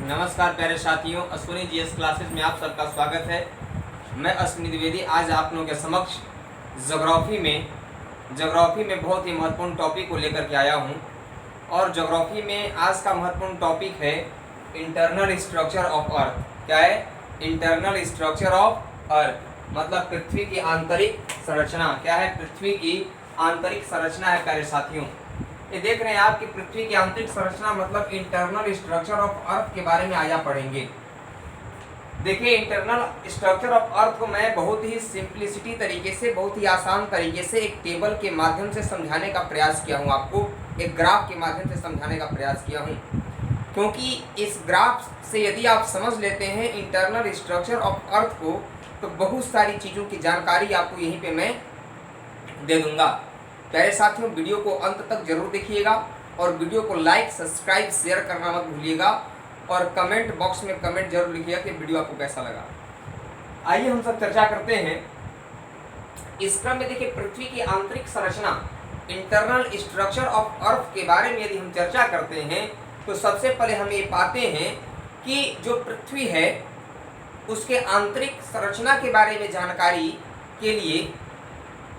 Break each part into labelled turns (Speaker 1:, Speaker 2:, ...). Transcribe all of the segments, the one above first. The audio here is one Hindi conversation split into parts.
Speaker 1: नमस्कार प्यारे साथियों, अश्विनी जीएस क्लासेस में आप सबका स्वागत है। मैं अश्विनी द्विवेदी आज आप लोगों के समक्ष ज्योग्राफी में बहुत ही महत्वपूर्ण टॉपिक को लेकर के आया हूं। और ज्योग्राफी में आज का महत्वपूर्ण टॉपिक है इंटरनल स्ट्रक्चर ऑफ अर्थ। क्या है? इंटरनल स्ट्रक्चर ऑफ अर्थ मतलब पृथ्वी की आंतरिक संरचना। क्या है? पृथ्वी की आंतरिक संरचना है प्यारे साथियों। ये देख रहे हैं आप कि पृथ्वी की आंतरिक संरचना मतलब इंटरनल स्ट्रक्चर ऑफ अर्थ के बारे में आया पढ़ेंगे। देखिए, इंटरनल स्ट्रक्चर ऑफ अर्थ को मैं बहुत ही सिंप्लिसिटी तरीके से, बहुत ही आसान तरीके से एक टेबल के माध्यम से समझाने का प्रयास किया हूँ। आपको एक ग्राफ के माध्यम से समझाने का प्रयास किया हूँ, क्योंकि इस ग्राफ से यदि आप समझ लेते हैं इंटरनल स्ट्रक्चर ऑफ अर्थ को, तो बहुत सारी चीज़ों की जानकारी आपको यहीं पे मैं दे दूंगा। प्यारे साथियों, वीडियो को अंत तक जरूर देखिएगा और वीडियो को लाइक, सब्सक्राइब, शेयर करना मत भूलिएगा और कमेंट बॉक्स में कमेंट जरूर लिखिएगा कि वीडियो आपको कैसा लगा। आइए हम सब चर्चा करते हैं। इस क्रम में देखिए, पृथ्वी की आंतरिक संरचना इंटरनल स्ट्रक्चर ऑफ अर्थ के बारे में यदि हम चर्चा करते हैं तो सबसे पहले हम ये पाते हैं कि जो पृथ्वी है उसके आंतरिक संरचना के बारे में जानकारी के लिए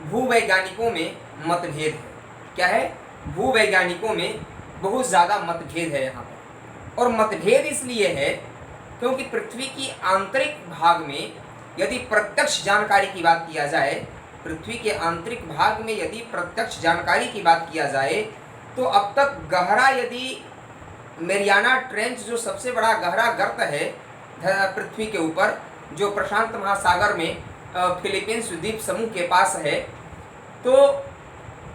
Speaker 1: भूवैज्ञानिकों में मतभेद है। क्या है? भूवैज्ञानिकों में बहुत ज़्यादा मतभेद है यहाँ पर। और मतभेद इसलिए है क्योंकि पृथ्वी की आंतरिक भाग में यदि प्रत्यक्ष जानकारी की बात किया जाए, पृथ्वी के आंतरिक भाग में यदि प्रत्यक्ष जानकारी की बात किया जाए तो अब तक गहरा, यदि मेरियाना ट्रेंच जो सबसे बड़ा गहरा गर्त है पृथ्वी के ऊपर, जो प्रशांत महासागर में फिलीपींस द्वीप समूह के पास है, तो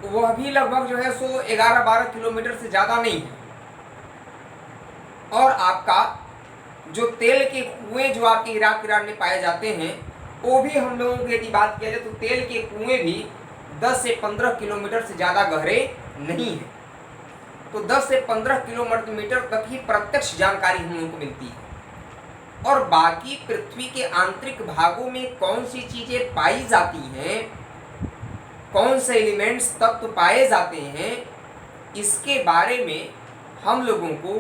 Speaker 1: वह भी लगभग जो है सो 11-12 किलोमीटर से ज़्यादा नहीं है। और आपका जो तेल के कुएं जो आपके इराक ईरान में पाए जाते हैं, वो भी हम लोगों की यदि बात किया जाए तो तेल के कुएं भी 10 से 15 किलोमीटर से ज़्यादा गहरे नहीं हैं। तो 10 से 15 किलोमीटर तक ही प्रत्यक्ष जानकारी हम लोगों को मिलती है। और बाकी पृथ्वी के आंतरिक भागों में कौन सी चीज़ें पाई जाती हैं, कौन से एलिमेंट्स तत्व पाए जाते हैं, इसके बारे में हम लोगों को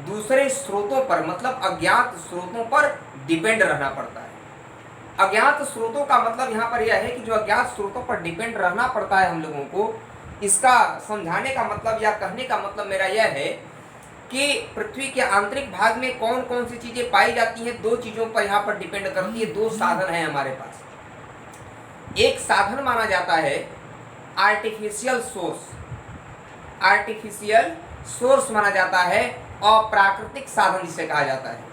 Speaker 1: दूसरे स्रोतों पर मतलब अज्ञात स्रोतों पर डिपेंड रहना पड़ता है। अज्ञात स्रोतों का मतलब यहाँ पर यह है कि जो अज्ञात स्रोतों पर डिपेंड रहना पड़ता है हम लोगों को, इसका समझाने का मतलब या कहने का मतलब मेरा यह है कि पृथ्वी के आंतरिक भाग में कौन कौन सी चीज़ें पाई जाती हैं, दो चीज़ों पर यहाँ पर डिपेंड करती है। दो साधन हैं हमारे पास। एक साधन माना जाता है आर्टिफिशियल सोर्स। आर्टिफिशियल सोर्स माना जाता है अप्राकृतिक साधन जिसे कहा जाता है।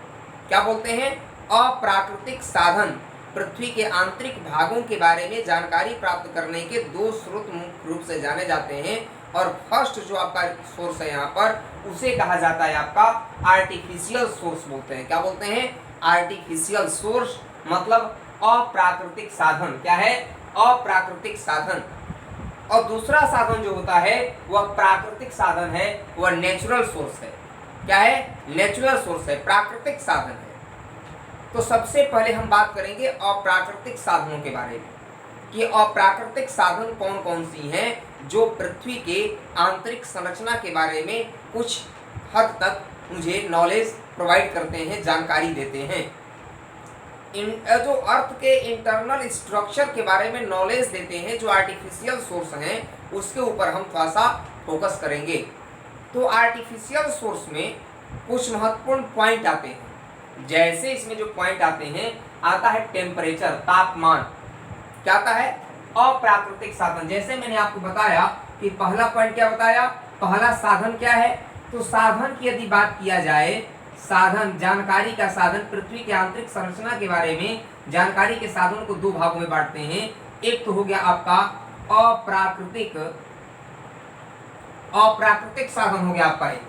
Speaker 1: क्या बोलते हैं? अप्राकृतिक साधन। पृथ्वी के आंतरिक भागों के बारे में जानकारी प्राप्त करने के दो स्रोत मुख्य रूप से जाने जाते हैं। और फर्स्ट जो आपका सोर्स है यहाँ पर, उसे कहा जाता है आपका आर्टिफिशियल सोर्स बोलते हैं। क्या बोलते हैं? आर्टिफिशियल सोर्स मतलब अप्राकृतिक साधन। क्या है? अप्राकृतिक साधन। और दूसरा साधन जो होता है वह प्राकृतिक साधन है, वह नेचुरल सोर्स है। क्या है? नेचुरल सोर्स है, प्राकृतिक साधन है। तो सबसे पहले हम बात करेंगे अप्राकृतिक साधनों के बारे में कि अप्राकृतिक साधन कौन कौन सी हैं जो पृथ्वी के आंतरिक संरचना के बारे में कुछ हद तक मुझे नॉलेज प्रोवाइड करते हैं, जानकारी देते हैं। जो अर्थ के इंटरनल स्ट्रक्चर के बारे में नॉलेज देते हैं, जो आर्टिफिशियल सोर्स हैं, उसके ऊपर हम थोड़ा सा फोकस करेंगे। तो आर्टिफिशियल सोर्स में कुछ महत्वपूर्ण पॉइंट आते हैं। जैसे इसमें जो पॉइंट आते हैं, आता है टेम्परेचर, तापमान। क्या आता है? अप्राकृतिक साधन। जैसे मैंने आपको बताया कि पहला पॉइंट क्या बताया, पहला साधन क्या है, तो साधन की यदि बात किया जाए, साधन जानकारी का साधन, पृथ्वी के आंतरिक संरचना के बारे में जानकारी के साधन को दो भागों में बांटते हैं। एक तो हो गया आपका अप्राकृतिक साधन हो गया आपका, एक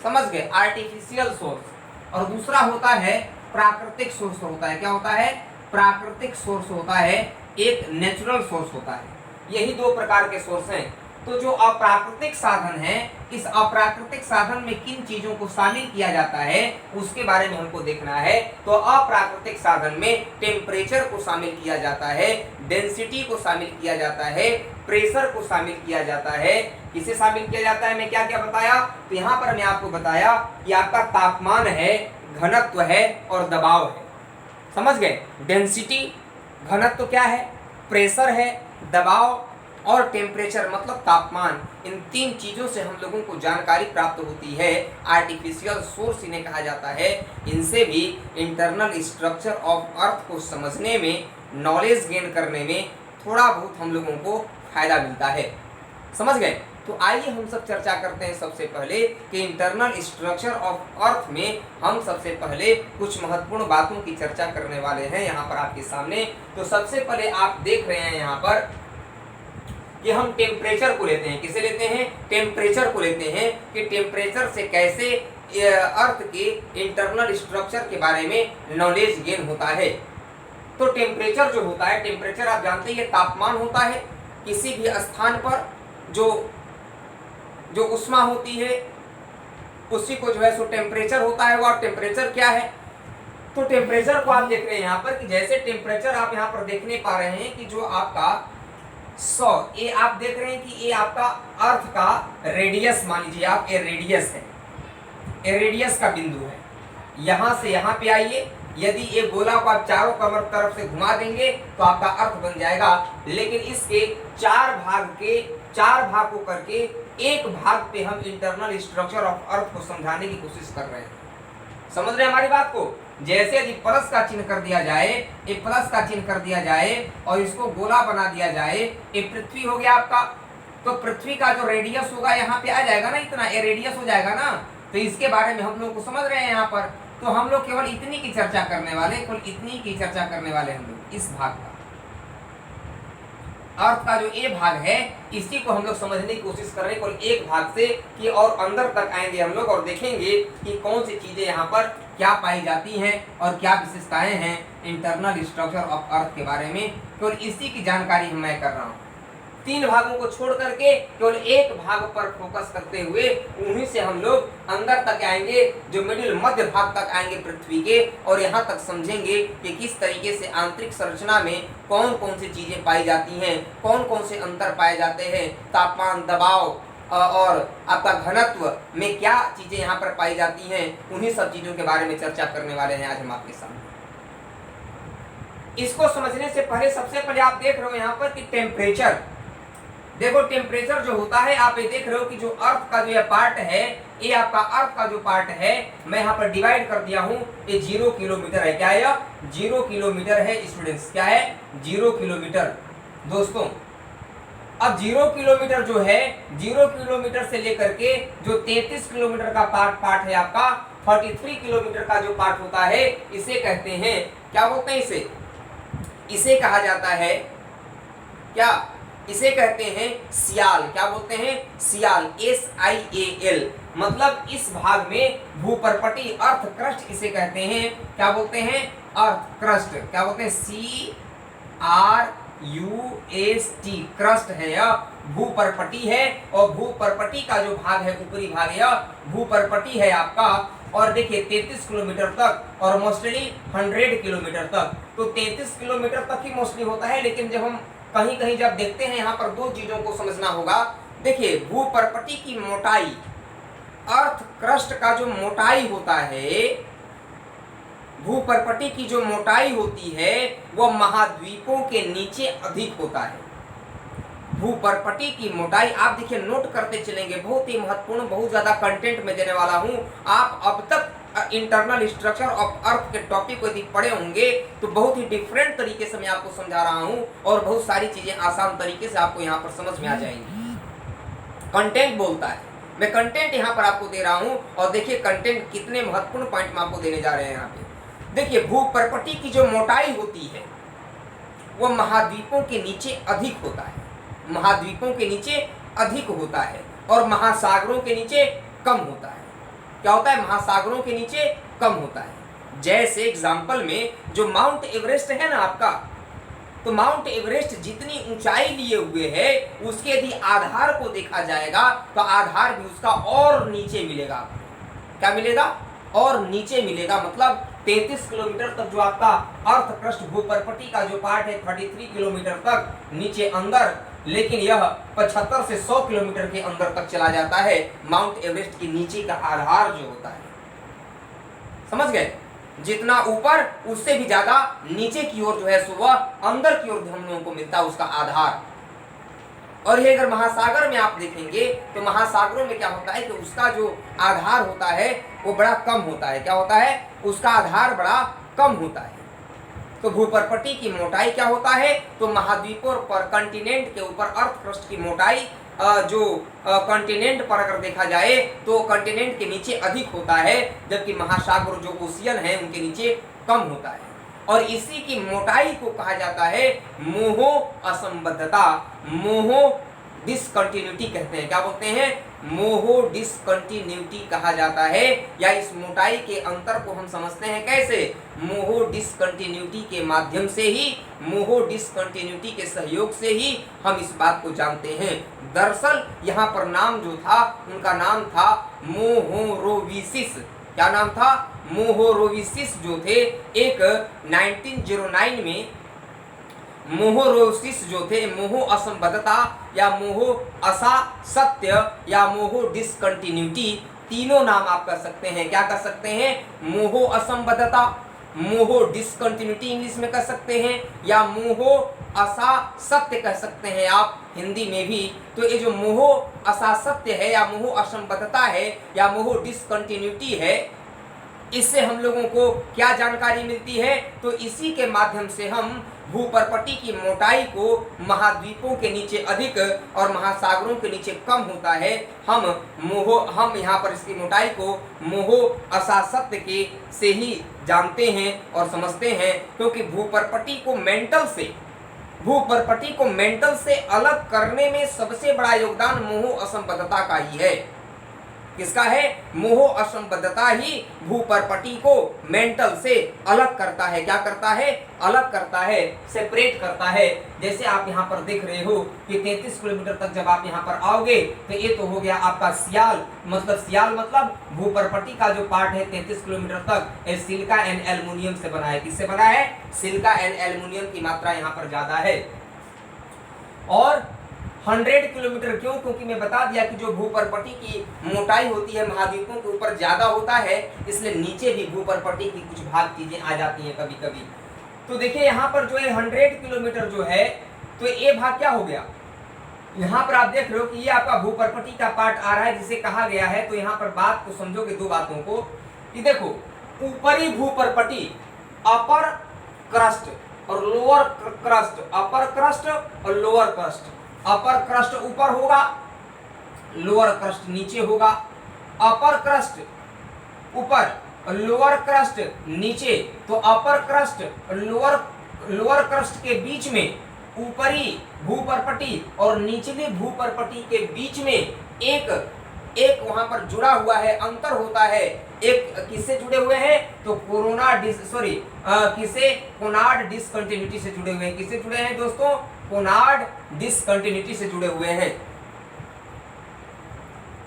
Speaker 1: समझ गए, आर्टिफिशियल सोर्स। और दूसरा होता है प्राकृतिक सोर्स होता है। क्या होता है? प्राकृतिक सोर्स होता है, एक नेचुरल सोर्स होता है। यही दो प्रकार के सोर्स हैं। तो जो अप्राकृतिक साधन है, इस अप्राकृतिक साधन में किन चीजों को शामिल किया जाता है उसके बारे में हमको देखना है। तो अप्राकृतिक साधन में टेम्परेचर को शामिल किया जाता है, डेंसिटी को शामिल किया जाता है, प्रेशर को शामिल किया जाता है। किसे शामिल किया जाता है, मैं क्या क्या बताया, तो यहाँ पर मैं आपको बताया कि आपका तापमान है, घनत्व है और दबाव है। समझ गए? डेंसिटी, घनत्व क्या है, प्रेशर है, दबाव और टेम्परेचर मतलब तापमान। इन तीन चीज़ों से हम लोगों को जानकारी प्राप्त होती है। आर्टिफिशियल सोर्स इन्हें कहा जाता है। इनसे भी इंटरनल स्ट्रक्चर ऑफ अर्थ को समझने में, नॉलेज गेन करने में थोड़ा बहुत हम लोगों को फायदा मिलता है। समझ गए? तो आइए हम सब चर्चा करते हैं सबसे पहले कि इंटरनल स्ट्रक्चर ऑफ अर्थ में हम सबसे पहले कुछ महत्वपूर्ण बातों की चर्चा करने वाले हैं यहाँ पर आपके सामने। तो सबसे पहले आप देख रहे हैं यहाँ पर कि हम टेम्परेचर को लेते हैं। किसे लेते हैं? टेम्परेचर को लेते हैं कि टेम्परेचर से कैसे अर्थ के इंटरनल स्ट्रक्चर के बारे में नॉलेज गेन होता है। तो टेम्परेचर जो होता है, टेम्परेचर आप जानते हैं तापमान होता है। किसी भी स्थान पर जो उष्मा होती है उसी को जो है सो टेम्परेचर होता है। और टेम्परेचर क्या है? तो टेम्परेचर को आप देख रहे हैं यहाँ पर कि जैसे टेम्परेचर आप यहाँ पर देखने पा रहे हैं कि जो आपका 100, ये आप देख रहे हैं कि ये आपका अर्थ का रेडियस, मान लीजिए आप, ये रेडियस है, ये रेडियस का बिंदु है। यहाँ से यहाँ पे आइए, यदि ये गोला को आप चारों कमर तरफ से घुमा देंगे तो आपका अर्थ बन जाएगा। लेकिन इसके चार भाग को करके एक भाग पे हम इंटरनल स्ट्रक्चर ऑफ अर्थ को समझाने की कोशिश कर रहे हैं। समझ रहे हैं हमारी बात को? जैसे यदि प्लस का चिन्ह कर दिया जाए, ये प्लस का चिन्ह कर दिया जाए और इसको गोला बना दिया जाए, ये पृथ्वी हो गया आपका। तो पृथ्वी का जो रेडियस होगा यहाँ पे आ जाएगा ना, इतना ये रेडियस हो जाएगा ना। तो इसके बारे में हम लोग को समझ रहे हैं यहाँ पर। तो हम लोग केवल इतनी की चर्चा करने वाले, केवल इतनी की चर्चा करने वाले हम लोग, इस भाग का, अर्थ का जो ए भाग है, इसी को हम लोग समझने की कोशिश कर रहे हैं केवल एक भाग से, कि और अंदर तक आएंगे हम लोग और देखेंगे कि कौन सी चीजें यहाँ पर क्या पाई जाती हैं और क्या विशेषताएं हैं इंटरनल स्ट्रक्चर ऑफ अर्थ के बारे में। केवल इसी की जानकारी मैं कर रहा हूँ। तीन भागों को छोड़ करके केवल एक भाग पर फोकस करते हुए उन्हीं से हम लोग अंदर तक आएंगे, जो मिडिल मध्य भाग तक आएंगे पृथ्वी के, और यहाँ तक समझेंगे कि किस तरीके से आंतरिक संरचना में कौन कौन सी चीजें पाई जाती हैं, कौन कौन से अंतर पाए जाते हैं, तापमान, दबाव और आपका घनत्व में क्या चीजें यहाँ पर पाई जाती हैं। उन्हीं सब चीजों के बारे में चर्चा करने वाले हैं आज हम आपके सामने। इसको समझने से पहले सबसे पहले आप देख रहे हो यहाँ पर कि टेम्परेचर, देखो टेम्परेचर जो होता है, आप ये देख रहे हो कि जो अर्थ का जो ये पार्ट है, ये आपका अर्थ का जो पार्ट है, मैं यहाँ पर डिवाइड कर दिया हूँ, ये 0 किलोमीटर है। क्या है यह? 0 किलोमीटर है स्टूडेंट्स। क्या है? 0 किलोमीटर। दोस्तों अब 0 किलोमीटर जो है, 0 किलोमीटर से लेकर के जो 33 किलोमीटर का पार्ट है आपका, 43 किलोमीटर का जो पार्ट होता है, इसे कहते हैं, क्या बोलते हैं इसे? इसे कहा जाता है क्या? इसे कहते हैं सियाल। क्या बोलते हैं? सियाल, SIAL। मतलब इस भाग में भूपर्पटी, अर्थ क्रस्ट इसे कहते हैं। क्या बोलते हैं? Earth crust. क्या बोलते हैं? CRUST, क्रस्ट है यह, भूपर्पटी है। और भूपर्पटी का जो भाग है, ऊपरी भाग है, यह भूपर्पटी है आपका। और देखिए 33 किलोमीटर तक और मोस्टली 100 किलोमीटर तक। तो 33 किलोमीटर तक ही मोस्टली होता है, लेकिन जब हम कहीं कहीं जब देखते हैं, यहाँ पर दो चीजों को समझना होगा। देखिए भूपर्पटी की मोटाई, अर्थ क्रस्ट का जो मोटाई होता है, भूपर्पटी की जो मोटाई होती है वो महाद्वीपों के नीचे अधिक होता है। भूपर्पटी की मोटाई आप देखिए, नोट करते चलेंगे, बहुत ही महत्वपूर्ण, बहुत ज्यादा कंटेंट में देने वाला हूं। आप अब तक इंटरनल स्ट्रक्चर ऑफ अर्थ के टॉपिक को यदि पढ़े होंगे तो बहुत ही डिफरेंट तरीके से मैं आपको समझा रहा हूं, और बहुत सारी चीजें आसान तरीके से आपको यहाँ पर समझ में आ जाएंगी। कंटेंट बोलता है, मैं कंटेंट यहाँ पर आपको दे रहा हूँ। और देखिए कंटेंट कितने महत्वपूर्ण पॉइंट में आपको देने जा रहे हैं यहाँ पे। देखिए भूपर्पटी की जो मोटाई होती है वो महाद्वीपों के नीचे अधिक होता है, महाद्वीपों के नीचे अधिक होता है, और महासागरों के नीचे कम होता है। क्या होता है? महासागरों के नीचे कम होता है। जैसे एग्जाम्पल में जो माउंट एवरेस्ट है ना आपका, तो माउंट एवरेस्ट जितनी ऊंचाई लिए हुए है, उसके यदि आधार को देखा जाएगा तो आधार भी उसका और नीचे मिलेगा। क्या मिलेगा? और नीचे मिलेगा। मतलब 33 किलोमीटर तक जो आपका अर्थ क्रस्ट भूपर्पटी का जो पार्ट है, 33 किलोमीटर तक नीचे अंदर, लेकिन यह 75 से 100 किलोमीटर के अंदर तक चला जाता है, माउंट एवरेस्ट के नीचे का आधार जो होता है। समझ गए? जितना ऊपर उससे भी ज्यादा नीचे की ओर जो है सो वह अंदर की ओर हम लोगों को मिलता है उसका आधार। और ये अगर महासागर में आप देखेंगे तो महासागरों में क्या होता है कि उसका जो आधार होता है वो बड़ा कम होता है। क्या होता है? उसका आधार बड़ा कम होता है। तो भूपर्पटी की मोटाई क्या होता है? तो महाद्वीपों पर कंटिनेंट के ऊपर अर्थ क्रस्ट की मोटाई जो कंटिनेंट पर अगर देखा जाए तो कंटिनेंट के नीचे अधिक होता है, जबकि महासागर जो ओशियन है उनके नीचे कम होता है। और इसी की मोटाई को कहा जाता है मोहो असंबद्धता, मोहो डिसकंटिन्यूटी कहते हैं। क्या बोलते हैं? मोहो डिसकंटिन्यूटी कहा जाता है, या इस मोटाई के अंतर को हम समझते हैं कैसे? मोहो डिसकंटिन्यूटी के माध्यम से ही, मोहो डिसकंटिन्यूटी के सहयोग से ही हम इस बात को जानते हैं। दरअसल यहाँ पर नाम जो था उनका नाम था मोहोरोविसिस। क्या नाम था? मोहोरोविसिस जो थे एक 1909 में मोहोरोसिस जो थे, मोहो असंबद्धता या मोहो असासत्य या मोहो डिसकंटिन्यूटी, तीनों नाम आप कर सकते हैं। क्या कर सकते हैं? मोहो असंबद्धता, मोहो डिसकंटिन्यूटी इंग्लिश में कह सकते हैं, या मोहो असासत्य कह सकते हैं आप हिंदी में भी। तो ये जो मोहो असासत्य है या मोहो असंबद्धता है या मोहो डिसकंटिन्यूटी है, इससे हम लोगों को क्या जानकारी मिलती है? तो इसी के माध्यम से हम भूपर्पटी की मोटाई को महाद्वीपों के नीचे अधिक और महासागरों के नीचे कम होता है, हम यहाँ पर इसकी मोटाई को मोहो असासत्य के से ही जानते हैं और समझते हैं, क्योंकि भूपर्पटी को मेंटल से अलग करने में सबसे बड़ा योगदान मोहो असंबद्धता का ही है। किसका है? मोहो असंबद्धता ही भूपर्पटी को मेंटल से अलग करता है। क्या करता है? अलग करता है, सेपरेट करता है। जैसे आप यहाँ पर देख रहे हो कि 33 किलोमीटर तक जब आप यहाँ पर आओगे तो ये तो हो गया आपका सियाल मतलब भूपर्पटी का जो पार्ट है 33 किलोमीटर तक सिलिका एंड एल्युमिनियम से बना है। किससे बना है? सिलिका एंड एल्युमिनियम की मात्रा यहाँ पर ज्यादा है। और 100 किलोमीटर क्यों? क्योंकि मैं बता दिया कि जो भूपर्पटी की मोटाई होती है महाद्वीपों के ऊपर ज्यादा होता है, इसलिए नीचे भी भूपर्पटी की कुछ भाग चीजें आ जाती हैं कभी कभी। तो देखिए यहाँ पर जो है 100 किलोमीटर जो है, तो ये भाग क्या हो गया? यहाँ पर आप देख रहे हो कि ये आपका भूपर्पटी का पार्ट आ रहा है जिसे कहा गया है। तो यहाँ पर बात को समझोगे दो बातों को कि देखो, ऊपरी भूपर्पटी अपर क्रस्ट और लोअर क्रस्ट, अपर क्रस्ट और लोअर क्रस्ट। अपर क्रस्ट ऊपर होगा, लोअर क्रस्ट नीचे होगा। अपर क्रस्ट ऊपर और लोअर क्रस्ट नीचे। तो अपर क्रस्ट और लोअर क्रस्ट के बीच में ऊपरी भूपर्पटी और निचली भूपर्पटी के बीच में एक वहां पर जुड़ा हुआ है, अंतर होता है। एक किससे जुड़े हुए हैं? तो कोनार्ड डिसकंटिन्यूटी से जुड़े हुए हैं। किससे जुड़े हैं दोस्तों? कोनार्ड डिसकंटिन्यूटी से जुड़े हुए हैं।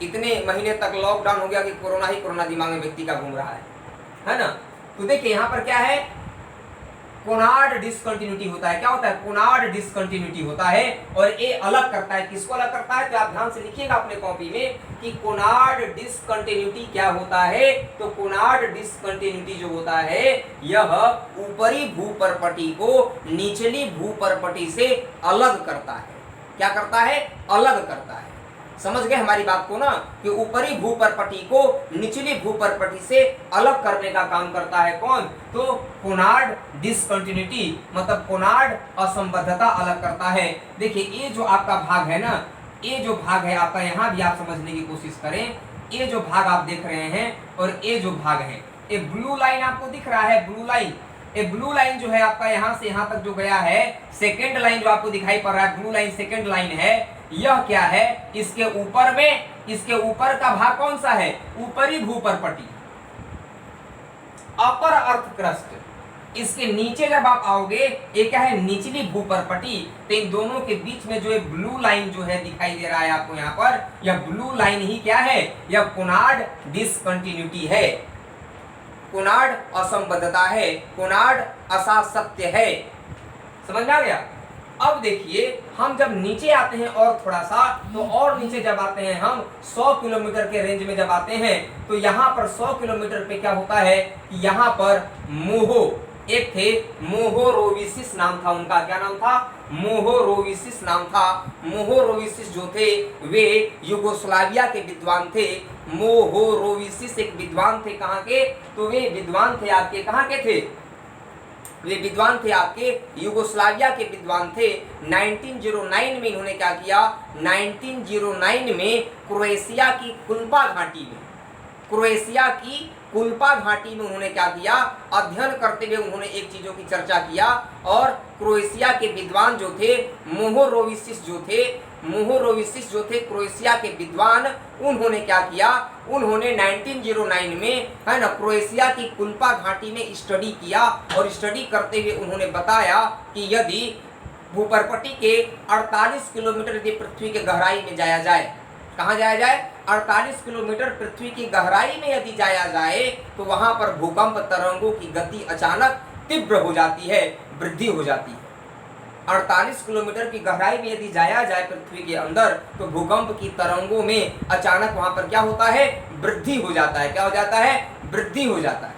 Speaker 1: इतने महीने तक लॉकडाउन हो गया कि कोरोना दिमाग में व्यक्ति का घूम रहा है ना? तो देखिए यहाँ पर क्या है? कोनार्ड डिसकंटिन्यूटी होता है। क्या होता है? कोनार्ड डिसकंटिन्यूटी होता है। और ये अलग करता है, किसको अलग करता है? तो आप ध्यान से लिखिएगा अपने कॉपी में कि कोनार्ड डिसकंटिन्यूटी क्या होता है। तो कोनार्ड डिसकंटिन्यूटी जो होता है यह ऊपरी भूपर्पटी को निचली भूपर्पटी से अलग करता है। क्या करता है? अलग करता है। समझ गए हमारी बात को ना, कि ऊपरी भूपर्पटी को निचली भूपर्पटी से अलग करने का काम करता है कौन? तो कोनार्ड डिसकंटिन्यूटी मतलब कोनार्ड असंबद्धता अलग करता है। देखिए ये जो आपका भाग है ना, ये जो भाग है आपका, यहाँ भी आप समझने की कोशिश करें। ये जो भाग आप देख रहे हैं और ये जो भाग है, ये ब्लू लाइन आपको दिख रहा है, ब्लू लाइन। ये ब्लू लाइन जो है आपका यहाँ से यहाँ तक जो गया है, सेकेंड लाइन जो आपको दिखाई पड़ रहा है, ब्लू लाइन सेकेंड लाइन है। यह क्या है? इसके ऊपर में, इसके ऊपर का भाग कौन सा है? ऊपरी भूपर्पटी, अपर अर्थ क्रस्ट। इसके नीचे जब आप आओगे, ये क्या है? निचली भूपर्पटी। तो इन दोनों के बीच में जो है ब्लू लाइन जो है दिखाई दे रहा है आपको यहाँ पर, यह ब्लू लाइन ही क्या है? यह कोनार्ड डिसकंटिन्यूटी है, कोनार्ड असंबद्धता है, कोनार्ड असासत्य है। समझ में आ गया? अब देखिए हम जब नीचे आते हैं और थोड़ा सा, तो और नीचे जब आते हैं हम 100 किलोमीटर के रेंज में जब आते हैं, तो यहाँ पर 100 किलोमीटर पे क्या होता है कि यहाँ पर मोहो एक थे, मोहोरोविसिस नाम था उनका। क्या नाम था? मोहोरोविसिस नाम था। मोहोरोविसिस जो थे वे युगोस्लाविया के विद्वान थे। मोहोरोविसिस एक विद्वान थे, कहाँ के? तो वे विद्वान थे आपके, कहाँ के थे? वे विद्वान थे आपके युगोस्लाविया के विद्वान थे। 1909 में इन्होंने क्या किया? 1909 में क्रोएशिया की कुल्पा घाटी में, क्रोएशिया की कुल्पा घाटी में उन्होंने क्या किया? अध्ययन करते हुए उन्होंने एक चीजों की चर्चा किया, और क्रोएशिया के विद्वान जो थे मोहोरोविसिस जो थे क्रोएशिया के विद्वान, उन्होंने क्या किया? उन्होंने 1909 में, है ना, क्रोएशिया की कुल्पा घाटी में स्टडी किया, और स्टडी करते हुए उन्होंने बताया कि यदि भूपर्पटी के 48 किलोमीटर यदि पृथ्वी के गहराई में जाया जाए, कहाँ जाया जाए? 48 किलोमीटर पृथ्वी की गहराई में यदि जाया जाए, तो वहां पर भूकंप तरंगों की गति अचानक तीव्र हो जाती है, वृद्धि हो जाती है। 48 किलोमीटर की गहराई में यदि जाया जाए पृथ्वी के अंदर, तो भूकंप की तरंगों में अचानक वहां पर क्या होता है? वृद्धि हो जाता है। क्या हो जाता है? वृद्धि हो जाता है।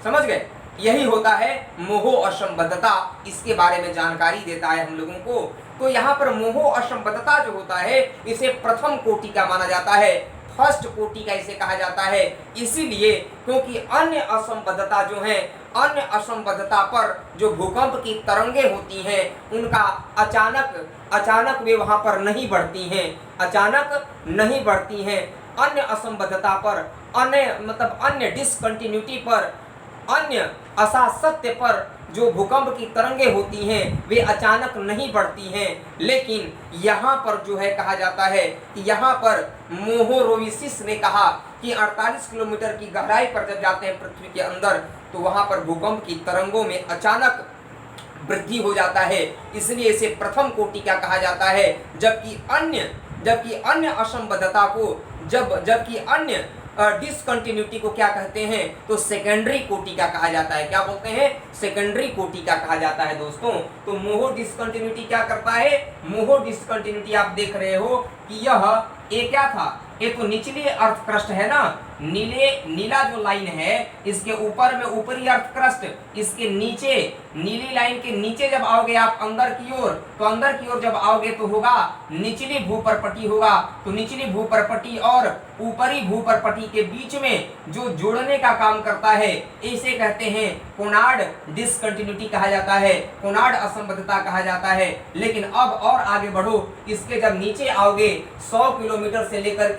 Speaker 1: समझ गए? यही होता है मोहो असंबद्धता। इसके बारे में जानकारी देता है हम लोगों को। तो यहाँ पर मोहो असंबद्धता जो होता है, इसे प्रथम कोटि का माना जाता है, फर्स्ट कोटि का इसे कहा जाता है। इसीलिए क्योंकि अन्य असंबद्धता जो है, अन्य असंबद्धता पर जो भूकंप की तरंगे होती हैं, उनका अचानक वे वहां पर नहीं बढ़ती हैं, अचानक नहीं बढ़ती हैं। अन्य असंबद्धता पर, अन्य डिसकंटिन्यूटी पर, अन्य असातत्य पर जो भूकंप की तरंगे होती हैं, वे अचानक नहीं बढ़ती हैं। लेकिन यहाँ पर जो है कहा जाता है कि यहाँ पर मोहोरोविसिस ने कहा कि 48 किलोमीटर की गहराई पर जब जाते हैं पृथ्वी के अंदर, तो वहाँ पर भूकंप की तरंगों में अचानक वृद्धि हो जाता है। इसलिए इसे प्रथम कोटि का कहा जाता है। जबकि अन्य असंबद्धता को, जबकि अन्य डिसकंटिन्यूटी को क्या कहते हैं? तो सेकेंडरी कोटि का कहा जाता है। क्या बोलते हैं? सेकेंडरी कोटि का कहा जाता है दोस्तों। तो मोहो डिसकंटिन्यूटी क्या करता है? मोहो डिसकंटिन्यूटी आप देख रहे हो कि ये क्या था? ये तो निचली अर्थ क्रस्ट है ना, नीला जो लाइन है, इसके ऊपर में ऊपरी अर्थ क्रस्ट, इसके नीचे नीली लाइन के नीचे जब आओगे आप अंदर की ओर, तो अंदर की ओर जब आओगे तो होगा निचली भूपर्पटी होगा। तो निचली भूपर्पटी और ऊपरी भूपर्पटी के बीच में जो जोड़ने का काम करता है, इसे कहते हैं कोनार्ड डिसकंटिन्यूटी कहा जाता है, कोनार्ड असंबद्धता कहा जाता है। लेकिन अब और आगे बढ़ो, इसके जब नीचे आओगे 100 किलोमीटर से लेकर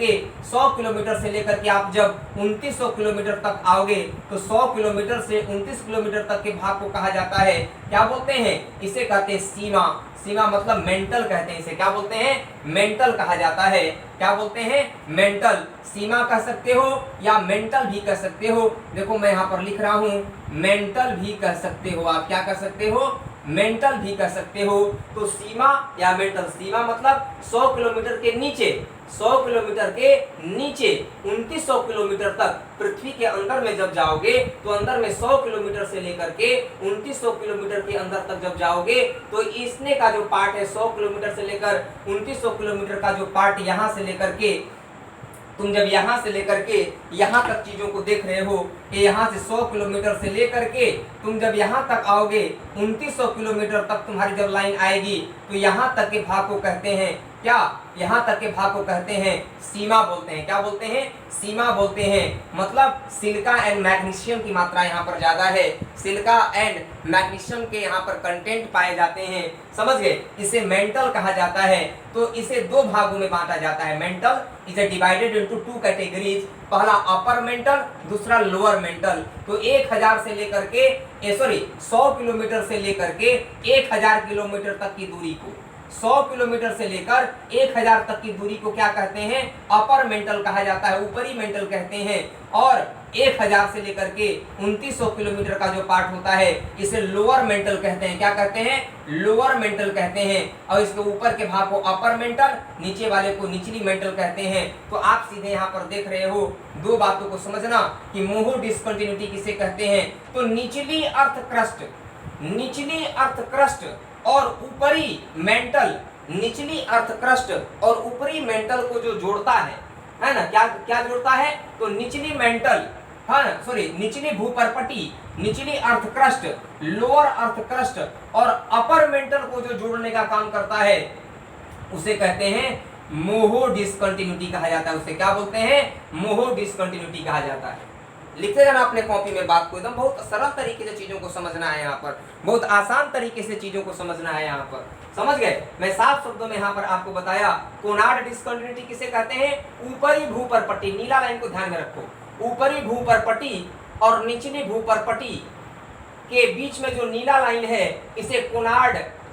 Speaker 1: के आप जब 2900 किलोमीटर तक आओगे, तो 100 किलोमीटर से 29 किलोमीटर तक के भाग को कहा जाता है, क्या बोलते हैं? इसे कहते हैं सीमा। सीमा मतलब मेंटल कहते हैं इसे। क्या बोलते हैं? मेंटल कहा जाता है। क्या बोलते हैं? मेंटल। सीमा कह सकते हो या मेंटल भी कह सकते हो। देखो मैं यहाँ पर लिख रहा हूँ, मेंटल भी कह सकते हो आप। क्या कह सकते हो? मेंटल भी कह सकते हो। तो सीमा या मेंटल, सीमा मतलब 100 किलोमीटर के नीचे, 100 किलोमीटर के नीचे 2900 किलोमीटर तक पृथ्वी के अंदर में जब जाओगे, तो अंदर में 100 किलोमीटर से लेकर के 2900 किलोमीटर के अंदर तक जब जाओगे, तो इसने का जो पार्ट है 100 किलोमीटर से लेकर 2900 किलोमीटर का जो पार्ट यहाँ से लेकर के, तुम जब यहाँ से लेकर के यहाँ तक चीजों को देख रहे हो, कि यहाँ से 100 किलोमीटर से लेकर के तुम जब यहाँ तक आओगे 2900 किलोमीटर तक तुम्हारी जब लाइन आएगी, तो यहाँ तक के भाग को कहते हैं क्या? यहाँ तक के भाग को कहते हैं सीमा बोलते हैं। क्या बोलते हैं? सीमा बोलते हैं। मतलब सिलिका एंड मैग्नीशियम की मात्रा यहाँ पर ज्यादा है, सिलिका एंड मैग्नीशियम के यहाँ पर कंटेंट पाए जाते हैं। समझ गए? इसे मेंटल कहा जाता है। तो इसे दो भागों में बांटा जाता है। Mental is divided into 2 categories. पहला अपर मेंटल, दूसरा लोअर मेंटल। तो 1000 से लेकर के 100 किलोमीटर से लेकर के 1000 किलोमीटर तक की दूरी को, 100 किलोमीटर से लेकर 1000 तक की दूरी को क्या कहते हैं? अपर मेंटल कहा जाता है, ऊपरी मेंटल कहते हैं। और 1000 से लेकर के 2900 किलोमीटर का जो पार्ट होता है, इसे लोअर मेंटल कहते हैं। क्या कहते हैं? लोअर मेंटल कहते हैं। और इसके ऊपर के भाग को अपर मेंटल, नीचे वाले को निचली मेंटल कहते हैं। तो आप सीधे यहाँ पर देख रहे हो, दो बातों को समझना कि मोहो डिसकंटिन्यूटी किसे कहते हैं। तो निचली अर्थ क्रस्ट, निचली अर्थ क्रस्ट और ऊपरी मेंटल, निचली अर्थ क्रस्ट और ऊपरी मेंटल को जो जोड़ता है ना, क्या क्या जोड़ता है, तो निचली मेंटल, हाँ सॉरी, निचली भूपर्पटी, निचली earth crust, lower earth crust और अपर मेंटल को जो जोड़ने का काम करता है उसे कहते हैं मोहो डिसकंटिन्यूटी कहा जाता है। उसे क्या बोलते हैं, मोहो डिसकंटिन्यूटी कहा जाता है। लिखते जाना अपने कॉपी में बात को, एकदम बहुत सरल तरीके से चीजों को समझना है, यहाँ पर बहुत आसान तरीके से चीजों को समझना है। यहाँ पर समझ गए, मैं साफ शब्दों में यहाँ पर आपको बताया कोनार्ड डिसकंटिन्यूटी किसे कहते हैं, ऊपरी भूपर्पटी, नीला लाइन को ध्यान में रखो, ऊपरी भूपर्पटी और निचली भूपर्पटी के बीच में जो नीला लाइन है इसे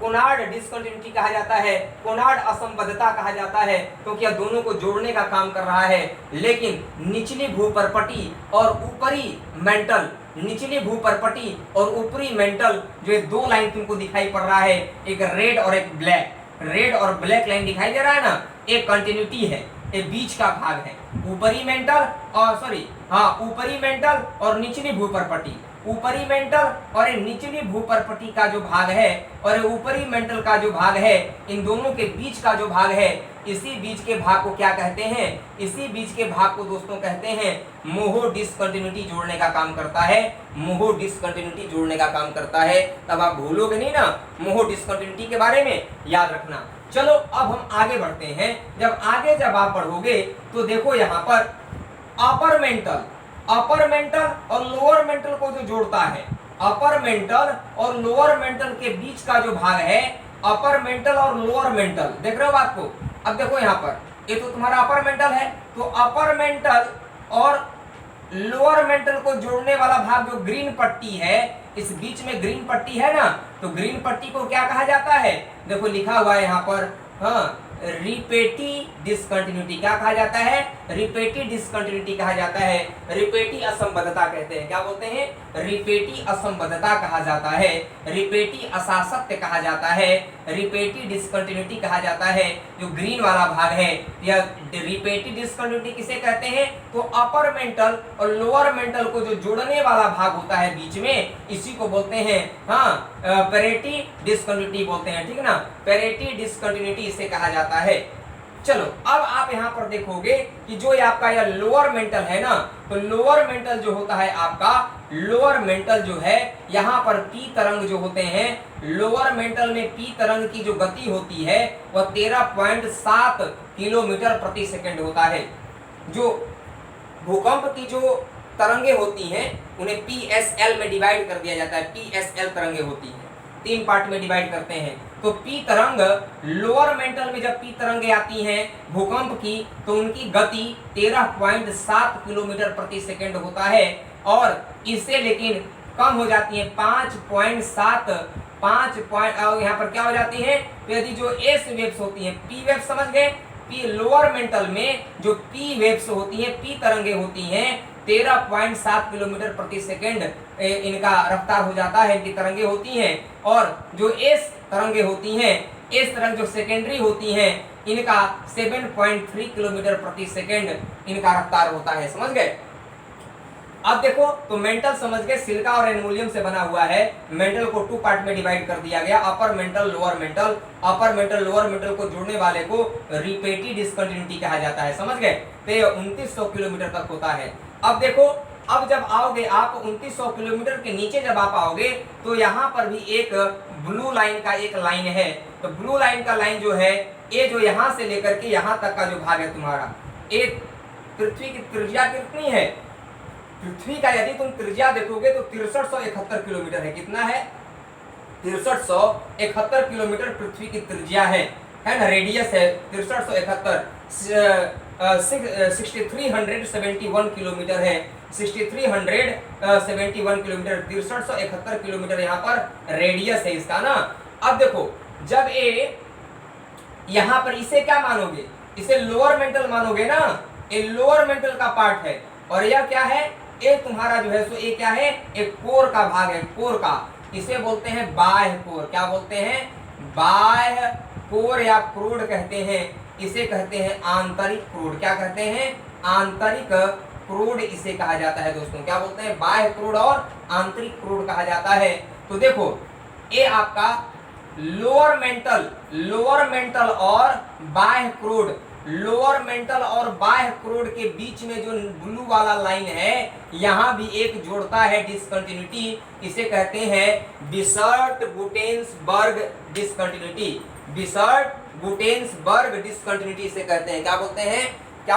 Speaker 1: कोनार्ड डिसकंटिन्यूटी कहा जाता है, कोनार्ड असंबद्धता कहा जाता है, क्योंकि यह दोनों को जोड़ने का काम कर रहा है। लेकिन निचली भूपर्पटी और ऊपरी मेंटल, निचली भूपर्पटी और ऊपरी मेंटल, जो ये दो लाइन तुमको दिखाई पड़ रहा है, एक रेड और एक ब्लैक, रेड और ब्लैक लाइन दिखाई दे रहा है ना, एक कंटिन्यूटी है, ये बीच का भाग है, ऊपरी मेंटल और सॉरी हाँ ऊपरी मेंटल और निचली भूपर्पटी, ऊपरी मेंटल और निचली भूपर्पटी का जो भाग है और ऊपरी मेंटल का जो भाग है, इन दोनों के बीच का जो भाग है, इसी बीच के भाग को क्या कहते हैं, इसी बीच के भाग को दोस्तों कहते हैं मोहो डिसकंटिन्यूटी जोड़ने का काम करता है, मोहो डिसकंटिन्यूटी जोड़ने का काम करता है। तब आप भूलोगे नहीं ना मोहो डिसकंटिन्यूटी के बारे में, याद रखना। चलो अब हम आगे बढ़ते हैं। जब आप बढ़ोगे तो देखो यहाँ पर अपर मेंटल और लोअर मेंटल को जो जोड़ता है, अपर मेंटल और लोअर मेंटल के बीच का जो भाग है, अपर मेंटल और लोअर मेंटल, देख रहे हो बात को। अब देखो यहाँ पर ये तो तुम्हारा अपर मेंटल है, तो अपर मेंटल और लोअर मेंटल को जोड़ने वाला भाग जो ग्रीन पट्टी है, इस बीच में ग्रीन पट्टी है ना, तो ग्रीन पट्टी को क्या कहा जाता है, देखो लिखा हुआ है यहाँ पर, हाँ रिपेटी डिसकंटिन्यूटी क्या कहा जाता है, रिपेटी डिसकंटिन्यूटी कहा जाता है, रिपेटी असंबद्धता कहते हैं, क्या बोलते हैं, रिपेटी असंबद्धता कहा जाता है, रिपेटी असासत्य कहा जाता है, रिपेटी डिसकंटिन्यूटी कहा जाता है। जो ग्रीन वाला भाग है यह रिपेटी डिसकंटिन्यूटी किसे कहते हैं, तो अपर मेंटल और लोअर मेंटल को जो जोड़ने वाला भाग होता है बीच में, इसी को बोलते हैं हाँ पेरेटी डिसकंटिन्यूटी बोलते हैं, ठीक है ना, पेरेटी डिसकंटिन्यूटी इसे कहा जाता है। चलो अब आप यहाँ पर देखोगे कि जो आपका यह लोअर मेंटल है ना, तो लोअर मेंटल जो होता है आपका, लोअर मेंटल जो है यहाँ पर पी तरंग जो होते हैं, लोअर मेंटल में पी तरंग की जो गति होती है वह 13.7 किलोमीटर प्रति सेकंड होता है। जो भूकंप की जो तरंगे होती हैं उन्हें PSL में डिवाइड कर दिया जाता है, PSL तरंगे होती हैं, 3 पार्ट में डिवाइड करते हैं। तो पी तरंग लोअर मेंटल में जब पी तरंगे आती हैं भूकंप की, तो उनकी गति 13.7 किलोमीटर प्रति सेकंड होता है, और इससे लेकिन कम हो जाती है 5.7 यहाँ पर क्या हो जाती है, तो यदि जो एस वेव्स होती हैं, पी वेव्स समझ गए, पी लोअर मेंटल में जो पी वेव्स होती हैं, पी तरंगे होती हैं, 13.7 किलोमीटर प्रति सेकंड इनका रफ्तार हो जाता है, इनकी तरंगे होती हैं। और जो एस तरंगे होती हैं, एस तरंग जो सेकेंडरी होती हैं, इनका 7.3 किलोमीटर प्रति सेकंड इनका रफ्तार होता है, समझ गए। अब देखो तो मेंटल समझ गए, सिलिका और एल्युमिनियम से बना हुआ है, मेंटल को 2 पार्ट में डिवाइड कर दिया गया, upper mantle lower mental, upper mantle lower mental को जोड़ने वाले को रिपेटी डिसकंटिन्यूटी कहा जाता है, समझ गए। तो 2900 किलोमीटर तक होता है। अब देखो, अब जब आओगे आप 2900 किलोमीटर के नीचे जब आप आओगे तो यहाँ पर भी एक ब्लू लाइन का एक लाइन है, तो ब्लू लाइन का लाइन जो है, ये जो यहाँ से लेकर के यहाँ तक का जो भाग है तुम्हारा, ये पृथ्वी की त्रिज्या कितनी है, पृथ्वी का यदि तुम त्रिज्या देखोगे तो 6371 किलोमीटर है, कितना है, 6371 किलोमीटर पृथ्वी की त्रिज्या है ना, रेडियस है 6371, 6371 किलोमीटर है, 6371 किलोमीटर, 6371 किलोमीटर यहाँ पर रेडियस है इसका ना। अब देखो जब ये यहाँ पर इसे क्या मानोगे, इसे लोअर मेंटल मानोगे ना, ये लोअर मेंटल का पार्ट है, और यह क्या है, ये तुम्हारा जो है सो ये क्या है, एक कोर का भाग है, कोर का, इसे बोलते हैं बाह्य कोर, क्या बोलते हैं, बाह्य कोर या क्रोड कहते हैं, इसे कहते हैं आंतरिक क्रोड, क्या कहते हैं, आंतरिक क्रोड इसे कहा जाता है दोस्तों, क्या बोलते हैं, बाह्य क्रोड और आंतरिक क्रोड कहा जाता है। तो देखो ये आपका लोअर मेंटल और बाह्य क्रोड, लोअर मेंटल और बाह्य क्रोड के बीच में जो ब्लू वाला लाइन है यहां भी एक जोड़ता है डिसकंटिन्यूटी, इसे कहते हैं बिसर्ट-गुटेन्सबर्ग डिसकंटिन्यूटी। बिसर्ट-गुटेन्सबर्ग डिसकंटिन्यूटी इसे कहते हैं, क्या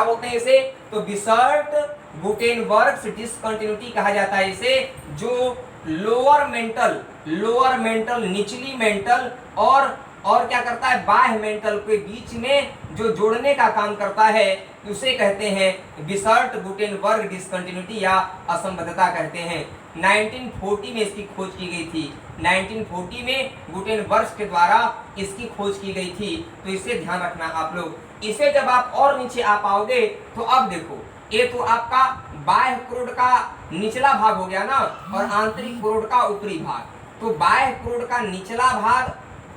Speaker 1: बोलते हैं इसे? तो बिसर्ट-गुटेनबर्ग डिसकंटिन्यूटी कहा जाता है इसे, जो लोअर मेंटल निचली मेंटल और क्या करता है, बाह्य मेंटल के बीच में जो जोड़ने का काम करता है उसे कहते हैं बिसर्ट-गुटेनबर्ग डिसकंटिन्यूटी या असंबद्धता कहते हैं। 1940 में इसकी खोज की गई थी, 1940 में गुटेनबर्ग के द्वारा इसकी खोज की गई थी, तो इसे ध्यान रखना आप लोग। इसे जब आप और नीचे आ पाओगे तो अब देखो, ये तो आपका बाह्य क्रोड का निचला भाग हो गया ना, और आंतरिक क्रोड का ऊपरी भाग। तो बाह्य क्रोड का निचला भाग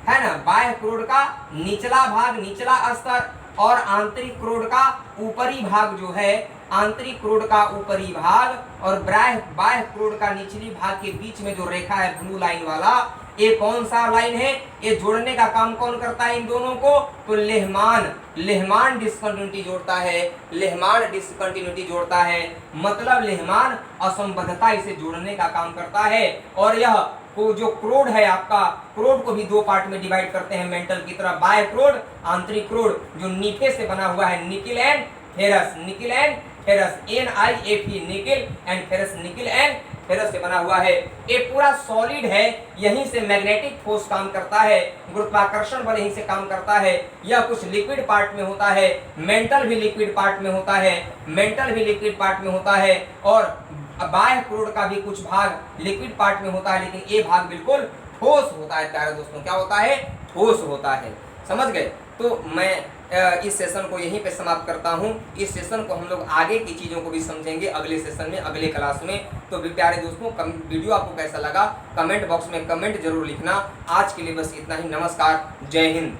Speaker 1: है ना, बाह्य क्रोड का निचला भाग, निचला स्तर, और आंतरिक क्रोड का ऊपरी भाग जो है, आंतरिक क्रोड का ऊपरी भाग और बाह्य क्रोड का निचली भाग के बीच में जो रेखा है ब्लू लाइन वाला, ये कौन सा लाइन है? ये जोड़ने का काम कौन करता है इन दोनों को? तो लेहमान डिसकंटिन्यूटी जोड़ता है, लेहमान डिसकंटिन्यूटी जोड़ता है, मतलब लेहमान असंबद्धता इसे जोड़ने का काम करता है। और यह को जो क्रोड है आपका, क्रोड को भी दो पार्ट में डिवाइड करते हैं मेंटल की तरह, बाह्य क्रोड, आंतरिक क्रोड, जो निके से बना हुआ है, nickel and ferrous, NiFe, nickel and ferrous, nickel and ferrous से बना हुआ है। ये पूरा सॉलिड है, यहीं से मैग्नेटिक फोर्स काम करता है, गुरुत्वाकर्षण बल यहीं से काम करता है। यह कुछ लिक्विड पार्ट में होता है, मेंटल भी लिक्विड पार्ट में होता है, और बाह्य क्रोड का भी कुछ भाग लिक्विड पार्ट में होता है, लेकिन ये भाग बिल्कुल ठोस होता है प्यारे दोस्तों। क्या होता है? ठोस होता है। समझ गए? तो मैं इस सेशन को यहीं पे समाप्त करता हूं। इस सेशन को हम लोग आगे की चीज़ों को भी समझेंगे अगले सेशन में, अगले क्लास में। तो प्यारे दोस्तों, वीडियो आपको कैसा लगा कमेंट बॉक्स में कमेंट जरूर लिखना। आज के लिए बस इतना ही। नमस्कार, जय हिंद।